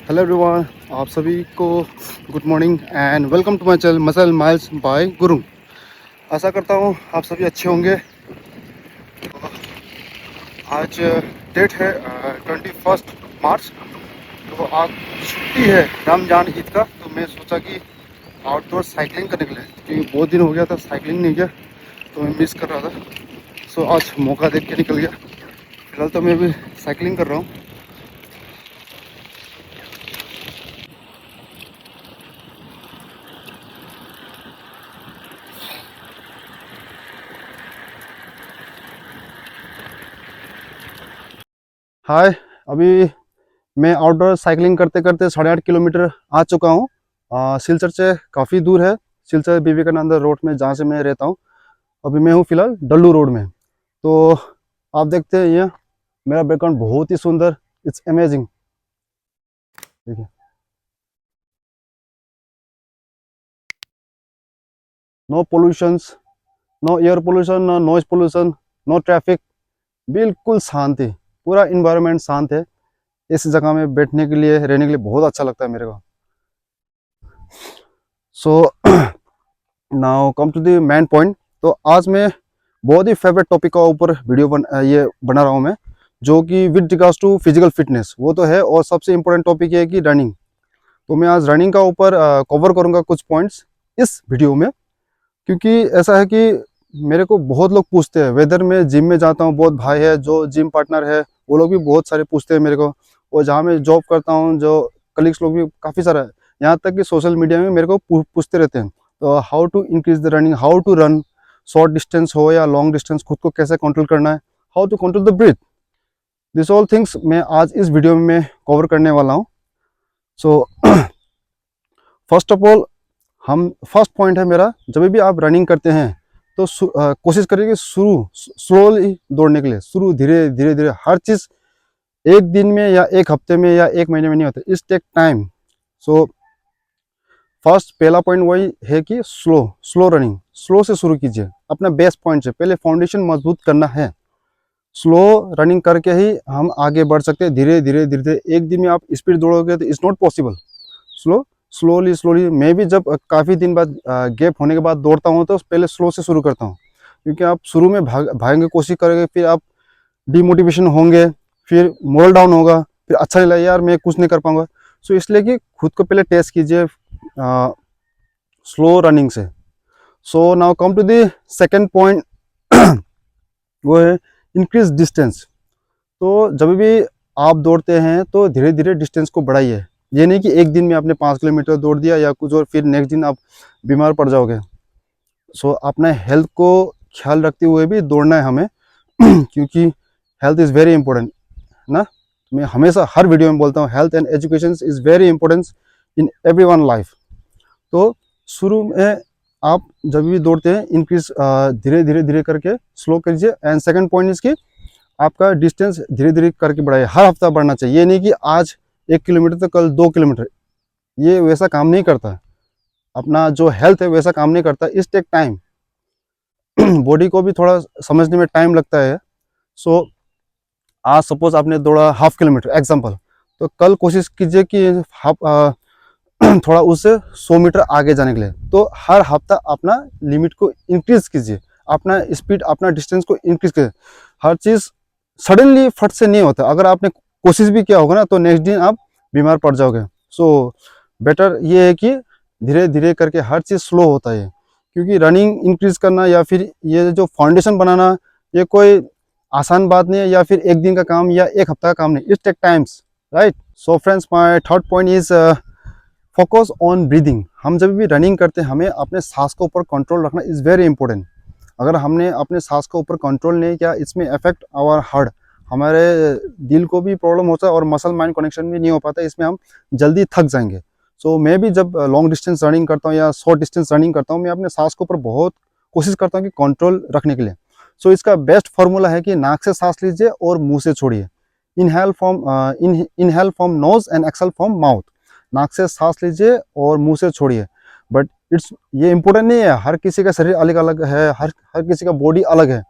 Hello everyone, आप सभी को good morning and welcome to my channel Muscle Miles by Guru. आशा करता हूँ आप सभी अच्छे होंगे। आज डेट है 21 मार्च। तो आज छुट्टी है रमजान ईद का, तो मैं सोचा कि आउटडोर साइकिलिंग करने के लिए, क्योंकि बहुत दिन हो गया था साइकिलिंग नहीं किया, तो मैं मिस कर रहा था। सो आज मौका देख के निकल गया। फिलहाल तो मैं अभी साइकिलिंग कर रहा हूँ। हाय, अभी मैं आउटडोर साइकिलिंग करते करते 8.5 किलोमीटर आ चुका हूँ। सिलचर से काफ़ी दूर है, सिलचर विवेकानंद रोड में जहाँ से मैं रहता हूँ। अभी मैं हूँ फिलहाल डल्लू रोड में। तो आप देखते हैं ये मेरा बैकग्राउंड बहुत ही सुंदर, इट्स अमेजिंग। देखिए, no pollutions, no air pollution, no noise pollution, no traffic, बिल्कुल शांति, पूरा इन्वायरमेंट शांत है। इस जगह में बैठने के लिए, रहने के लिए बहुत अच्छा लगता है मेरे को। So now come to the main point. तो आज मैं बहुत ही फेवरेट टॉपिक का ऊपर वीडियो ये बना रहा हूँ मैं, जो कि with regards to physical fitness वो तो है, और सबसे इम्पोर्टेंट टॉपिक है कि रनिंग। तो मैं आज रनिंग का ऊपर कवर करूँगा कुछ पॉइंट्स इस वीडियो में, क्योंकि ऐसा है कि मेरे को बहुत लोग पूछते हैं, वेदर मैं जिम में जाता हूँ, बहुत भाई है जो जिम पार्टनर है वो लोग भी बहुत सारे पूछते हैं मेरे को, और जहाँ मैं जॉब करता हूँ जो कलीग्स लोग भी काफ़ी सारा है, यहाँ तक कि सोशल मीडिया में मेरे को पूछते रहते हैं। तो how to increase the running, how to run, short distance हो या लॉन्ग डिस्टेंस, खुद को कैसे कंट्रोल करना है, how to control the breath, this all things मैं आज इस वीडियो में मैं कवर करने वाला हूँ। सो फर्स्ट ऑफ ऑल, हम फर्स्ट पॉइंट है मेरा, जब भी आप रनिंग करते हैं तो कोशिश करिए कि शुरू स्लोली दौड़ने के लिए, शुरू धीरे धीरे धीरे, हर चीज़ एक दिन में या एक हफ्ते में या एक महीने में नहीं होता, it's take time. So first पहला पॉइंट वही है कि स्लो स्लो रनिंग, स्लो से शुरू कीजिए, अपना बेस पॉइंट से पहले फाउंडेशन मजबूत करना है। स्लो रनिंग करके ही हम आगे बढ़ सकते हैं, धीरे धीरे धीरे धीरे। एक दिन में आप स्पीड दौड़ोगे तो it's not possible. Slowly slowly, मैं भी जब काफ़ी दिन बाद गैप होने के बाद दौड़ता हूँ तो पहले स्लो से शुरू करता हूँ, क्योंकि आप शुरू में भागने की कोशिश करोगे, फिर आप डिमोटिवेशन होंगे, फिर मोरल डाउन होगा, फिर अच्छा नहीं लगेगा, यार मैं कुछ नहीं कर पाऊंगा। सो इसलिए कि खुद को पहले टेस्ट कीजिए स्लो रनिंग से। So now come to the second point, वो है इंक्रीज डिस्टेंस। तो जब भी आप दौड़ते हैं तो धीरे धीरे डिस्टेंस को बढ़ाइए। ये नहीं कि एक दिन में आपने 5 किलोमीटर दौड़ दिया या कुछ और फिर नेक्स्ट दिन आप बीमार पड़ जाओगे। सो अपना हेल्थ को ख्याल रखते हुए भी दौड़ना है हमें क्योंकि हेल्थ इज़ वेरी इंपॉर्टेंट ना। मैं हमेशा हर वीडियो में बोलता हूँ, health and education is very important in every one life. तो शुरू में आप जब भी दौड़ते हैं इंक्रीज धीरे धीरे धीरे करके स्लो कीजिए। एंड सेकंड पॉइंट इसकी, आपका डिस्टेंस धीरे धीरे करके बढ़ाइए, हर हफ्ता बढ़ना चाहिए। ये नहीं कि आज 1 किलोमीटर तो कल 2 किलोमीटर, ये वैसा काम नहीं करता। अपना जो हेल्थ है वैसा काम नहीं करता, इस टेक टाइम बॉडी को भी थोड़ा समझने में टाइम लगता है। सो आज सपोज आपने दौड़ा 1/2 किलोमीटर एग्जाम्पल, तो कल कोशिश कीजिए कि थोड़ा उससे 100 मीटर आगे जाने के लिए। तो हर हफ्ता अपना लिमिट को इंक्रीज कीजिए, अपना स्पीड, अपना डिस्टेंस को इंक्रीज कीजिए। हर चीज़ सडनली फट से नहीं होता, अगर आपने कोशिश भी किया होगा ना तो नेक्स्ट दिन आप बीमार पड़ जाओगे। सो बेटर ये है कि धीरे धीरे करके हर चीज़ स्लो होता है, क्योंकि रनिंग इंक्रीज करना या फिर ये जो फाउंडेशन बनाना, ये कोई आसान बात नहीं है, या फिर एक दिन का काम या एक हफ्ता का काम नहीं, it's take times, right. So friends, my third point is focus on breathing. हम जब भी रनिंग करते हैं हमें अपने सांस के ऊपर कंट्रोल रखना इज़ वेरी इंपॉर्टेंट। अगर हमने अपने सांस के ऊपर कंट्रोल नहीं किया, इसमें अफेक्ट आवर हार्ट, हमारे दिल को भी प्रॉब्लम होता है और मसल माइंड कनेक्शन भी नहीं हो पाता, इसमें हम जल्दी थक जाएंगे। सो मैं भी जब लॉन्ग डिस्टेंस रनिंग करता हूँ या शॉर्ट डिस्टेंस रनिंग करता हूँ, मैं अपने सांस के ऊपर बहुत कोशिश करता हूँ कि कंट्रोल रखने के लिए। सो इसका बेस्ट फार्मूला है कि नाक से सांस लीजिए और मुंह से छोड़िए। Inhale from knows and exhale from mouth. नाक से सांस लीजिए और मुंह से छोड़िए। बट ये इंपॉर्टेंट नहीं है, हर किसी का शरीर अलग अलग है, हर किसी का बॉडी अलग है।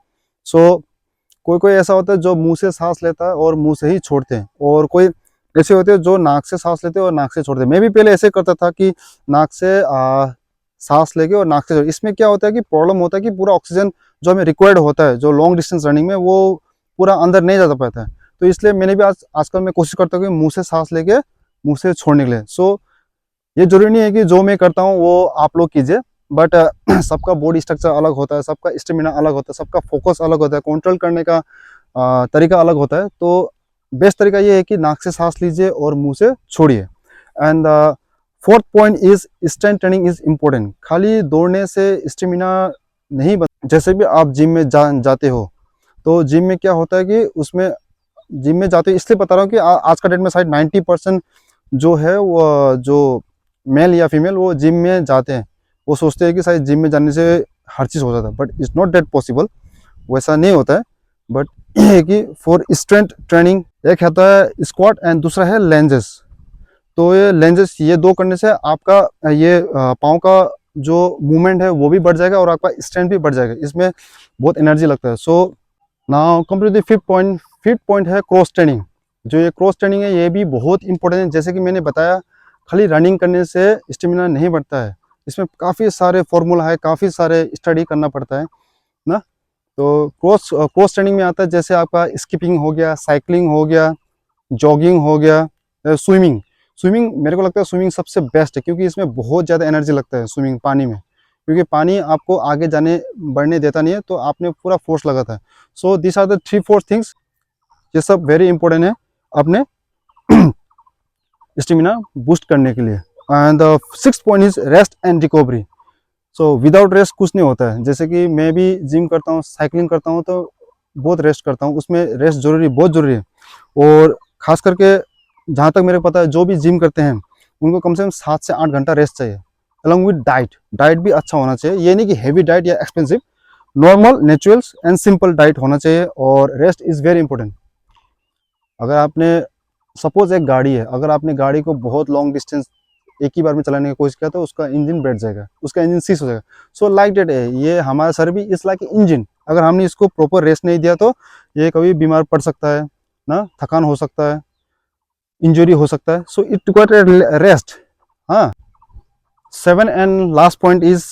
सो कोई कोई ऐसा होता है जो मुंह से सांस लेता है और मुंह से ही छोड़ते हैं, और कोई ऐसे होते हैं जो नाक से सांस लेते हैं और नाक से छोड़ते हैं। मैं भी पहले ऐसे करता था कि नाक से सांस लेके और नाक से छोड़। इसमें क्या होता है कि प्रॉब्लम होता है कि पूरा ऑक्सीजन जो हमें रिक्वायर्ड होता है जो लॉन्ग डिस्टेंस रनिंग में, वो पूरा अंदर नहीं जाता पाता है। तो इसलिए मैंने भी आजकल मैं कोशिश करता हूँ कि मुंह से सांस लेके मुंह से छोड़ने के लिए। सो ये जरूरी नहीं है कि जो मैं करता हूँ वो आप लोग कीजिए, बट सबका बॉडी स्ट्रक्चर अलग होता है, सबका स्टेमिना अलग होता है, सबका फोकस अलग होता है, कंट्रोल करने का तरीका अलग होता है। तो बेस्ट तरीका ये है कि नाक से सांस लीजिए और मुंह से छोड़िए। And fourth point is strength training is important. खाली दौड़ने से स्टेमिना नहीं बन। जैसे भी आप जिम में जाते हो, तो जिम में क्या होता है कि उसमें जिम में जाते हो, इसलिए बता रहा हूँ कि आज का डेट में शायद 90% जो है वो जो मेल या फीमेल वो जिम में जाते हैं, वो सोचते हैं कि शायद जिम में जाने से हर चीज़ हो जाता है, but it's not that possible. वैसा नहीं होता है। बट ये है कि फॉर स्ट्रेंथ ट्रेनिंग एक होता है स्क्वाट एंड दूसरा है लेंजेस। तो ये लेंजेस, ये दो करने से आपका ये पाँव का जो मूवमेंट है वो भी बढ़ जाएगा और आपका स्ट्रेंथ भी बढ़ जाएगा। इसमें बहुत एनर्जी लगता है। So now come to the fifth point. Fifth point है क्रॉस ट्रेनिंग। जो ये क्रॉस ट्रेनिंग है ये भी बहुत इंपॉर्टेंट है। जैसे कि मैंने बताया, खाली रनिंग करने से स्टेमिना नहीं बढ़ता है, इसमें काफ़ी सारे फॉर्मूला है, काफ़ी सारे स्टडी करना पड़ता है ना। तो क्रॉस ट्रेनिंग में आता है जैसे आपका स्किपिंग हो गया, साइकिलिंग हो गया, जॉगिंग हो गया, स्विमिंग। स्विमिंग मेरे को लगता है स्विमिंग सबसे बेस्ट है, क्योंकि इसमें बहुत ज़्यादा एनर्जी लगता है स्विमिंग पानी में, क्योंकि पानी आपको आगे जाने बढ़ने देता नहीं है, तो आपने पूरा फोर्स लगाता है। So this are the 3-4 things, ये सब वेरी इंपॉर्टेंट है अपने स्टेमिना बूस्ट करने के लिए। And the sixth point is rest and recovery. So without rest कुछ नहीं होता है। जैसे कि मैं भी जिम करता हूँ, साइकिलिंग करता हूँ, तो बहुत रेस्ट करता हूँ, उसमें रेस्ट जरूरी, बहुत ज़रूरी है। और ख़ास करके जहाँ तक मेरे को पता है, जो भी जिम करते हैं उनको कम से कम 7 से 8 घंटा रेस्ट चाहिए, अलॉन्ग विद डाइट। डाइट भी अच्छा होना चाहिए, ये नहीं कि हैवी डाइट या expensive, normal naturals and simple diet होना चाहिए। और रेस्ट इज़ वेरी इंपॉर्टेंट। अगर आपने सपोज एक गाड़ी है, अगर आपने गाड़ी को बहुत लॉन्ग डिस्टेंस एक ही बार में चलाने की कोशिश किया तो उसका इंजन बैठ जाएगा, उसका इंजन सीज हो जाएगा। सो लाइक डेट है, ये हमारा शरीर भी इस लाइक इंजन, अगर हमने इसको प्रॉपर रेस्ट नहीं दिया तो ये कभी बीमार पड़ सकता है ना, थकान हो सकता है, इंजरी हो सकता है। So it require rest. हाँ, 7 and last point is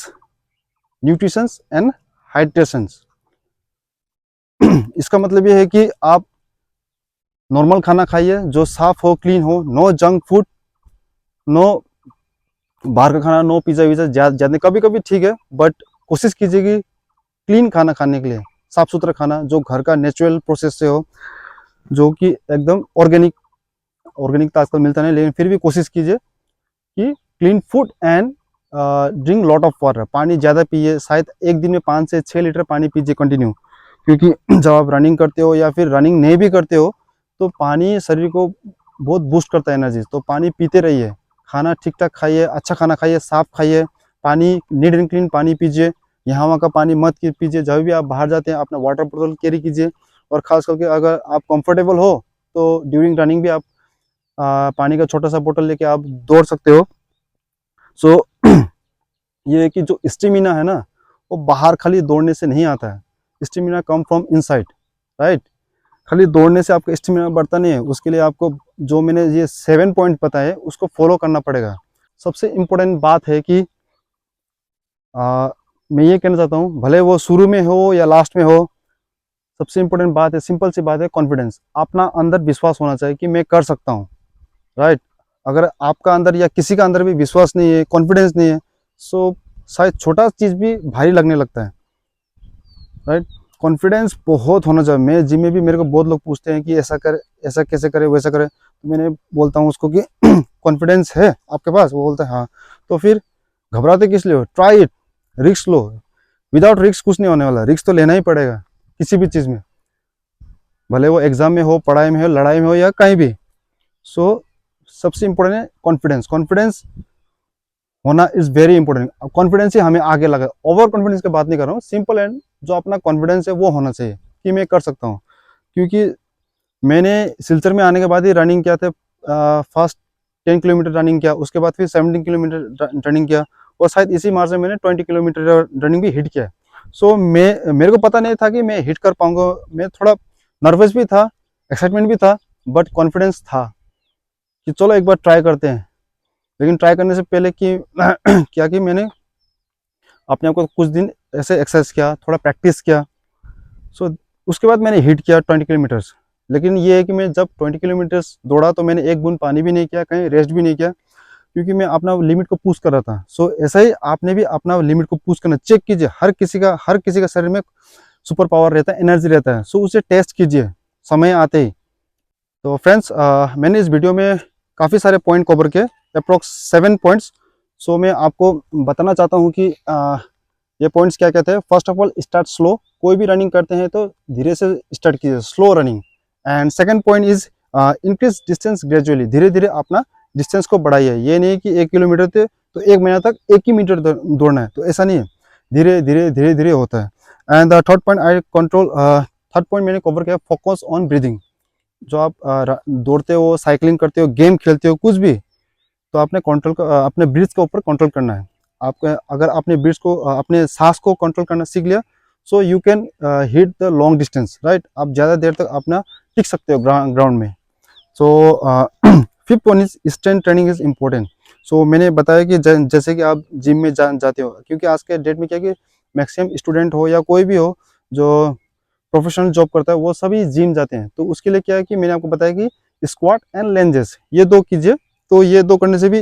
nutrition and hydration. इसका मतलब ये है कि आप नॉर्मल खाना खाइए जो साफ हो, क्लीन हो, नो जंक फूड, नो बाहर का खाना, नो पिज़्ज़ा विज़्ज़ा। ज़्यादा कभी कभी ठीक है, बट कोशिश कीजिए कि क्लीन खाना खाने के लिए, साफ सुथरा खाना जो घर का नेचुरल प्रोसेस से हो, जो कि एकदम ऑर्गेनिक। ऑर्गेनिक तो आजकल मिलता नहीं, लेकिन फिर भी कोशिश कीजिए कि clean food and drink lot of water. पानी ज़्यादा पिए, शायद एक दिन में 5 से 6 लीटर पानी पीजिए कंटिन्यू, क्योंकि जब आप रनिंग करते हो या फिर रनिंग नहीं भी करते हो तो पानी शरीर को बहुत बूस्ट करता है एनर्जी। तो पानी पीते रहिए, खाना ठीक ठाक खाइए, अच्छा खाना खाइए, साफ खाइए, पानी नीट एंड क्लीन पानी पीजिए, यहाँ वहाँ का पानी मत पीजिए। जब भी आप बाहर जाते हैं अपना वाटर बोतल कैरी कीजिए। और ख़ास करके अगर आप कंफर्टेबल हो तो ड्यूरिंग रनिंग भी आप पानी का छोटा सा बोतल लेके आप दौड़ सकते हो। सो ये है कि जो स्टेमिना है ना, वो बाहर खाली दौड़ने से नहीं आता है। Stamina come from inside, right. खाली दौड़ने से आपका स्टेमिना बढ़ता नहीं है, उसके लिए आपको जो मैंने ये 7 पॉइंट बताए उसको फॉलो करना पड़ेगा। सबसे इम्पोर्टेंट बात है कि मैं ये कहना चाहता हूँ, भले वो शुरू में हो या लास्ट में हो, सबसे इम्पोर्टेंट बात है, सिंपल सी बात है, कॉन्फिडेंस। अपना अंदर विश्वास होना चाहिए कि मैं कर सकता हूँ, राइट। अगर आपका अंदर या किसी का अंदर भी विश्वास नहीं है, कॉन्फिडेंस नहीं है, सो शायद छोटा चीज़ भी भारी लगने लगता है, राइट। कॉन्फिडेंस बहुत होना चाहिए। मैं जिम में भी मेरे को बहुत लोग पूछते हैं कि ऐसा कर, ऐसा कैसे करे, वैसा करे, तो मैंने बोलता हूँ उसको कि कॉन्फिडेंस है आपके पास? वो बोलता है हाँ। तो फिर घबराते किस लिए हो? Try it, risk low. Without risk कुछ नहीं होने वाला, रिस्क तो लेना ही पड़ेगा किसी भी चीज़ में, भले वो एग्जाम में हो, पढ़ाई में हो, लड़ाई में हो या कहीं भी। सो सबसे इम्पोर्टेंट है कॉन्फिडेंस। कॉन्फिडेंस होना इज़ वेरी इंपॉर्टेंट। कॉन्फिडेंस ही हमें आगे लगा, ओवर कॉन्फिडेंस की बात नहीं कर रहा हूँ, सिंपल एंड जो अपना कॉन्फिडेंस है वो होना चाहिए कि मैं कर सकता हूँ। क्योंकि मैंने सिलचर में आने के बाद ही रनिंग किया था, फर्स्ट 10 किलोमीटर रनिंग किया, उसके बाद फिर 17 किलोमीटर रनिंग किया, और शायद इसी मार्च में मैंने 20 किलोमीटर रनिंग भी हिट किया। सो मेरे को पता नहीं था कि मैं हिट कर पाऊंगा। मैं थोड़ा नर्वस भी था, एक्साइटमेंट भी था, बट कॉन्फिडेंस था। कि चलो एक बार ट्राई करते हैं। लेकिन ट्राई करने से पहले कि क्या कि मैंने अपने आप को कुछ दिन ऐसे एक्सरसाइज किया, थोड़ा प्रैक्टिस किया। सो उसके बाद मैंने हिट किया 20 किलोमीटर्स। लेकिन ये है कि मैं जब 20 किलोमीटर्स दौड़ा तो मैंने एक बूंद पानी भी नहीं किया, कहीं रेस्ट भी नहीं किया, क्योंकि मैं अपना लिमिट को पुश कर रहा था। सो ऐसा ही आपने भी अपना लिमिट को पुश करना। चेक कीजिए, हर किसी का शरीर में सुपर पावर रहता है, एनर्जी रहता है। सो उसे टेस्ट कीजिए समय आते ही। तो फ्रेंड्स, मैंने इस वीडियो में काफ़ी सारे पॉइंट कवर किए, अप्रोक्स 7 पॉइंट्स। सो मैं आपको बताना चाहता हूँ कि ये पॉइंट्स क्या कहते हैं। First of all, start slow. कोई भी रनिंग करते हैं तो धीरे से स्टार्ट कीजिए, slow running. And second point is increase distance gradually. धीरे धीरे अपना डिस्टेंस को बढ़ाइए। ये नहीं कि 1 किलोमीटर थे तो 1 महीना तक 1 ही मीटर दौड़ना है, तो ऐसा नहीं है। धीरे धीरे होता है। And third point I control, third point मैंने कवर किया, फोकस ऑन ब्रीदिंग। जो आप दौड़ते हो, साइकिलिंग करते हो, गेम खेलते हो, कुछ भी, तो आपने अपने ब्रीथ के ऊपर कंट्रोल करना है। आपका अगर आपने ब्रीथ को अपने सांस को कंट्रोल करना सीख लिया, so you can hit the long distance, right. आप ज़्यादा देर तक अपना टिक सकते हो ग्राउंड में। So fifth point is strength training is important. So मैंने बताया कि जैसे कि आप जिम में जाते हो, क्योंकि आज के डेट में क्या कि मैक्सिमम स्टूडेंट हो या कोई भी हो जो प्रोफेशनल जॉब करता है, वो सभी जिम जाते हैं। तो उसके लिए क्या है कि मैंने आपको बताया कि स्क्वाट एंड लेंजेस ये दो कीजिए। तो ये दो करने से भी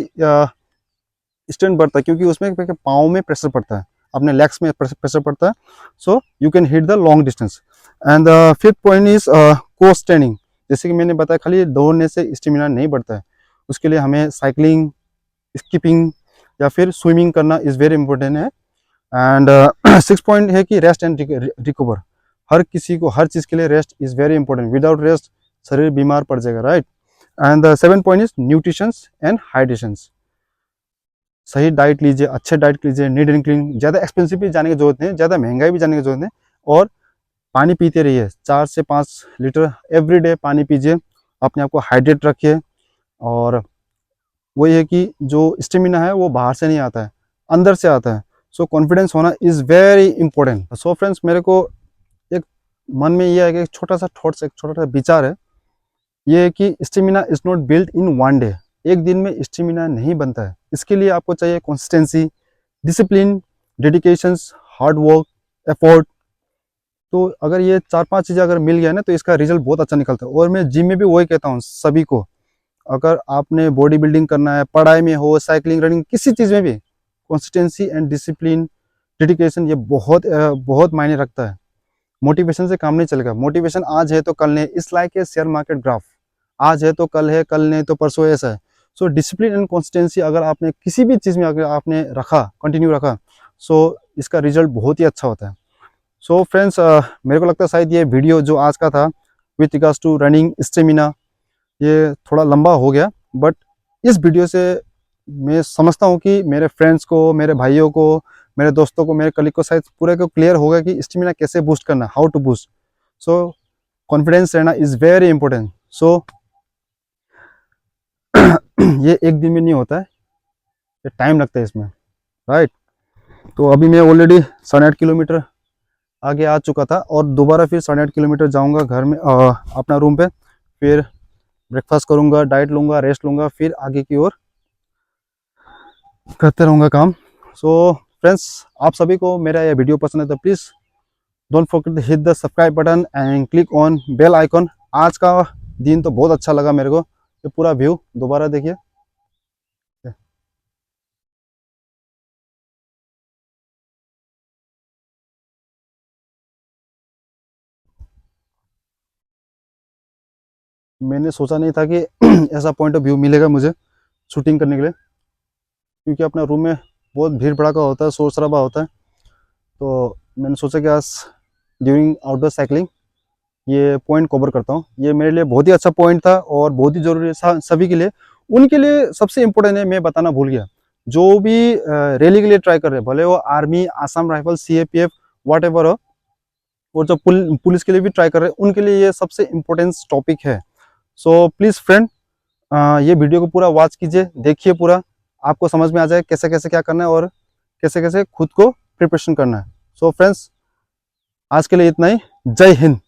स्ट्रेंथ बढ़ता है, क्योंकि उसमें पाँव में प्रेशर पड़ता है, अपने लेग्स में प्रेशर पड़ता है। So you can hit the long distance. And fifth point is course training. जैसे कि मैंने बताया, खाली दौड़ने से स्टेमिना नहीं बढ़ता है, उसके लिए हमें साइकिलिंग, स्कीपिंग या फिर स्विमिंग करना इज़ वेरी इंपॉर्टेंट है। एंड सिक्स पॉइंट है कि रेस्ट एंड रिकवर। हर किसी को हर चीज़ के लिए rest is very important. Without rest शरीर बीमार पड़ जाएगा, right. And seven point is nutritions and hydrations. सही डाइट लीजिए, अच्छे डाइट लीजिए, नीट एंड क्लीन। ज़्यादा एक्सपेंसिव भी जाने की जरूरत नहीं है, ज़्यादा महंगाई भी जाने की जरूरत नहीं। और पानी पीते रहिए, 4 से 5 लीटर एवरी डे पानी पीजिए। अपने आप को हाइड्रेट रखिए। और वही है कि जो स्टेमिना है वो बाहर से नहीं आता है, अंदर से आता है। सो कॉन्फिडेंस होना is very important. So friends, मेरे को एक मन में ये है कि एक छोटा सा थॉट्स, एक छोटा सा विचार है, ये है कि stamina is not built in one day. एक दिन में स्टेमिना नहीं बनता है। इसके लिए आपको चाहिए consistency, discipline, dedications, hard work, effort. तो अगर ये 4-5 चीज़ें अगर मिल गया ना, तो इसका रिजल्ट बहुत अच्छा निकलता है। और मैं जिम में भी वही कहता हूँ सभी को, अगर आपने बॉडी बिल्डिंग करना है, पढ़ाई में हो, साइकिलिंग, रनिंग, किसी चीज़ में भी कंसिस्टेंसी एंड डिसिप्लिन, डेडिकेशन, ये बहुत मायने रखता है। मोटिवेशन से काम नहीं चलेगा। मोटिवेशन आज है तो कल नहीं। It's like a share market graph, आज है तो कल है, कल नहीं तो परसों, ऐसा है। सो डिसिप्लिन एंड कंसिस्टेंसी अगर आपने किसी भी चीज़ में अगर आपने रखा, कंटिन्यू रखा, सो इसका रिजल्ट बहुत ही अच्छा होता है। सो फ्रेंड्स, मेरे को लगता है शायद ये वीडियो जो आज का था with regards to running stamina, ये थोड़ा लंबा हो गया। बट इस वीडियो से मैं समझता हूँ कि मेरे फ्रेंड्स को, मेरे भाइयों को, मेरे दोस्तों को, मेरे कलीग को शायद पूरे को क्लियर होगा कि स्टेमिना कैसे बूस्ट करना, how to boost. So confidence रहना इज़ वेरी इंपॉर्टेंट। सो ये एक दिन में नहीं होता है, ये टाइम लगता है इसमें, राइट। तो अभी मैं ऑलरेडी 8.5 किलोमीटर आगे आ चुका था, और दोबारा फिर 8.5 किलोमीटर जाऊँगा घर में, अपना रूम पे। फिर ब्रेकफास्ट करूँगा, डाइट लूँगा, रेस्ट लूँगा, फिर आगे की ओर करते रहूँगा काम। सो फ्रेंड्स, आप सभी को मेरा यह वीडियो पसंद है तो please don't forget to hit the subscribe button and click on bell icon. आज का दिन तो बहुत अच्छा लगा मेरे को, ये पूरा व्यू दोबारा देखिए। मैंने सोचा नहीं था कि ऐसा पॉइंट ऑफ व्यू मिलेगा मुझे शूटिंग करने के लिए, क्योंकि अपना रूम में बहुत भीड़ भड़ाका होता है, शोर शराबा होता है। तो मैंने सोचा कि आज ड्यूरिंग आउटडोर साइकिलिंग ये पॉइंट कवर करता हूँ। ये मेरे लिए बहुत ही अच्छा पॉइंट था और बहुत ही ज़रूरी है सभी के लिए। उनके लिए सबसे इम्पोर्टेंट है, मैं बताना भूल गया, जो भी रैली के लिए ट्राई कर रहे हैं, भले वो army, Assam rifle, CAPF, what ever हो, और जो पुलिस के लिए भी ट्राई कर रहे हैं, उनके लिए ये सबसे इम्पोर्टेंट टॉपिक है। सो प्लीज़ फ्रेंड, ये वीडियो को पूरा वॉच कीजिए, देखिए पूरा, आपको समझ में आ जाए कैसे कैसे क्या करना है और कैसे कैसे खुद को प्रिपरेशन करना है। सो फ्रेंड्स, आज के लिए इतना ही। जय हिंद।